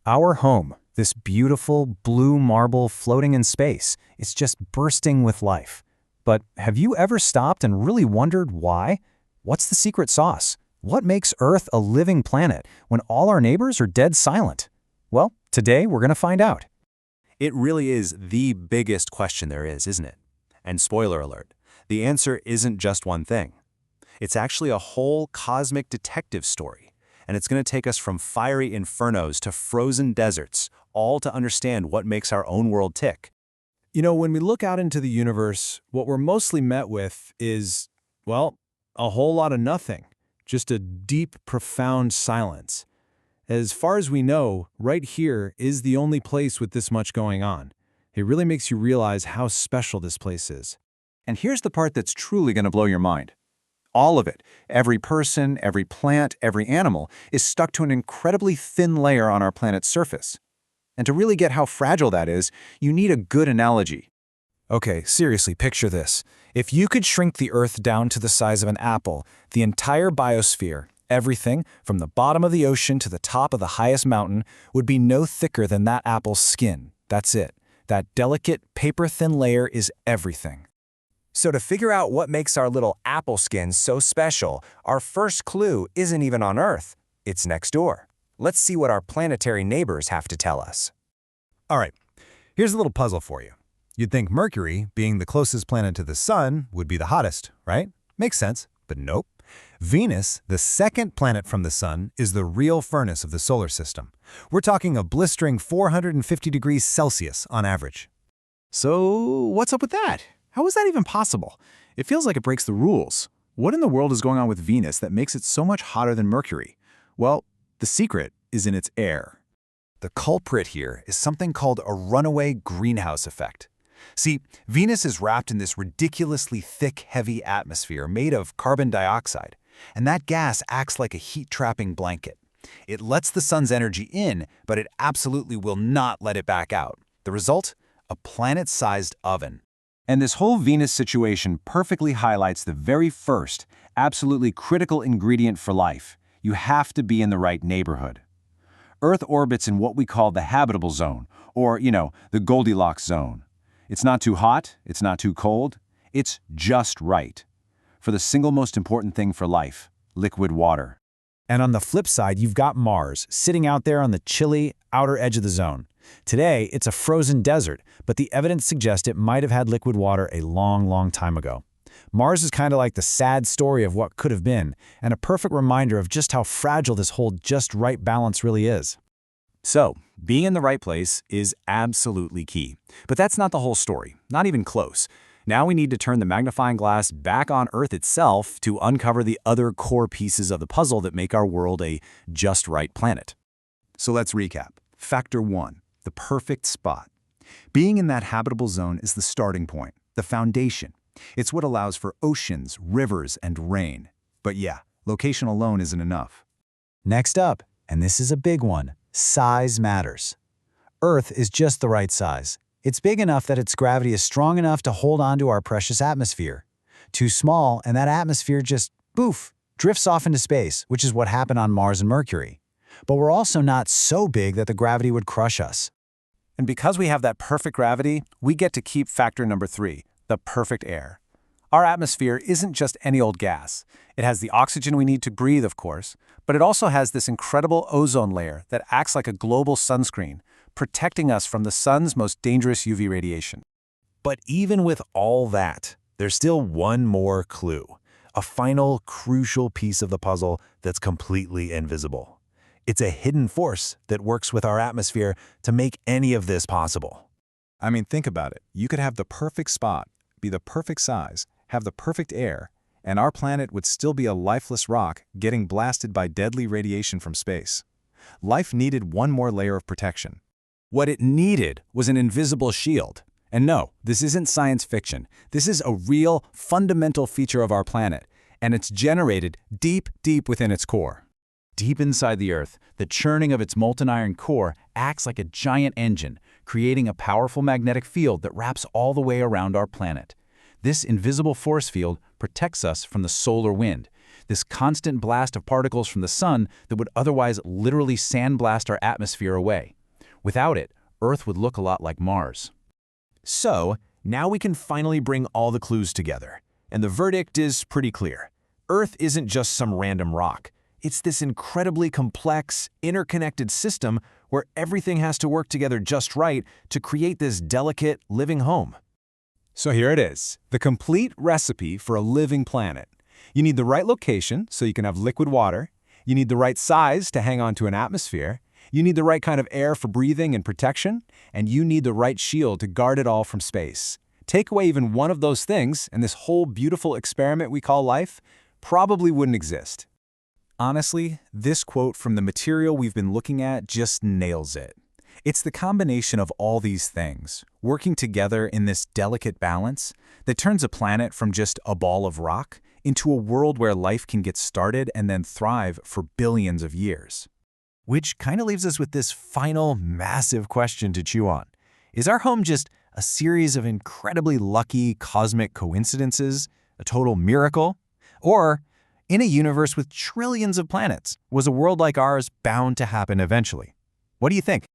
Our home, this beautiful blue marble floating in space, is just bursting with life. But have you ever stopped and really wondered why? What's the secret sauce? What makes Earth a living planet when all our neighbors are dead silent? Well, today we're going to find out. It really is the biggest question there is, isn't it? And spoiler alert, the answer isn't just one thing. It's actually a whole cosmic detective story, and it's going to take us from fiery infernos to frozen deserts, all to understand what makes our own world tick. You know, when we look out into the universe, what we're mostly met with is, well, a whole lot of nothing. Just a deep, profound silence. As far as we know, right here is the only place with this much going on. It really makes you realize how special this place is. And here's the part that's truly going to blow your mind. All of it, every person, every plant, every animal, is stuck to an incredibly thin layer on our planet's surface. And to really get how fragile that is, you need a good analogy. Okay, seriously, picture this. If you could shrink the Earth down to the size of an apple, the entire biosphere, everything from the bottom of the ocean to the top of the highest mountain, would be no thicker than that apple's skin. That's it. That delicate, paper-thin layer is everything. So to figure out what makes our little apple skin so special, our first clue isn't even on Earth. It's next door. Let's see what our planetary neighbors have to tell us. All right, here's a little puzzle for you. You'd think Mercury, being the closest planet to the Sun, would be the hottest, right? Makes sense, but nope. Venus, the second planet from the Sun, is the real furnace of the solar system. We're talking a blistering 450 degrees Celsius on average. So what's up with that? How is that even possible? It feels like it breaks the rules. What in the world is going on with Venus that makes it so much hotter than Mercury? Well, the secret is in its air. The culprit here is something called a runaway greenhouse effect. See, Venus is wrapped in this ridiculously thick, heavy atmosphere made of carbon dioxide, and that gas acts like a heat-trapping blanket. It lets the sun's energy in, but it absolutely will not let it back out. The result? A planet-sized oven. And this whole Venus situation perfectly highlights the very first, absolutely critical ingredient for life. You have to be in the right neighborhood. Earth orbits in what we call the habitable zone, or, the Goldilocks zone. It's not too hot, it's not too cold, it's just right. For the single most important thing for life, liquid water. And on the flip side, you've got Mars, sitting out there on the chilly outer edge of the zone. Today, it's a frozen desert, but the evidence suggests it might have had liquid water a long, long time ago. Mars is kind of like the sad story of what could have been, and a perfect reminder of just how fragile this whole just right balance really is. So, being in the right place is absolutely key. But that's not the whole story, not even close. Now we need to turn the magnifying glass back on Earth itself to uncover the other core pieces of the puzzle that make our world a just right planet. So let's recap. Factor 1, the perfect spot. Being in that habitable zone is the starting point, the foundation. It's what allows for oceans, rivers, and rain. But yeah, location alone isn't enough. Next up, and this is a big one, size matters. Earth is just the right size. It's big enough that its gravity is strong enough to hold on to our precious atmosphere. Too small, and that atmosphere just, poof, drifts off into space, which is what happened on Mars and Mercury. But we're also not so big that the gravity would crush us. And because we have that perfect gravity, we get to keep factor number 3, the perfect air. Our atmosphere isn't just any old gas. It has the oxygen we need to breathe, of course, but it also has this incredible ozone layer that acts like a global sunscreen, protecting us from the sun's most dangerous UV radiation. But even with all that, there's still one more clue, a final crucial piece of the puzzle that's completely invisible. It's a hidden force that works with our atmosphere to make any of this possible. I mean, think about it. You could have the perfect spot, be the perfect size, have the perfect air, and our planet would still be a lifeless rock getting blasted by deadly radiation from space. Life needed one more layer of protection. What it needed was an invisible shield. And no, this isn't science fiction. This is a real, fundamental feature of our planet, and it's generated deep, deep within its core. Deep inside the Earth, the churning of its molten iron core acts like a giant engine, creating a powerful magnetic field that wraps all the way around our planet. This invisible force field protects us from the solar wind. this constant blast of particles from the sun that would otherwise literally sandblast our atmosphere away. Without it, Earth would look a lot like Mars. So, now we can finally bring all the clues together. And the verdict is pretty clear. Earth isn't just some random rock. It's this incredibly complex, interconnected system where everything has to work together just right to create this delicate, living home. So here it is, the complete recipe for a living planet. You need the right location so you can have liquid water. You need the right size to hang on to an atmosphere. You need the right kind of air for breathing and protection. And you need the right shield to guard it all from space. Take away even one of those things, and this whole beautiful experiment we call life probably wouldn't exist. Honestly, this quote from the material we've been looking at just nails it. It's the combination of all these things, working together in this delicate balance, that turns a planet from just a ball of rock into a world where life can get started and then thrive for billions of years. Which kind of leaves us with this final, massive question to chew on. Is our home just a series of incredibly lucky cosmic coincidences, a total miracle? Or, in a universe with trillions of planets, was a world like ours bound to happen eventually? What do you think?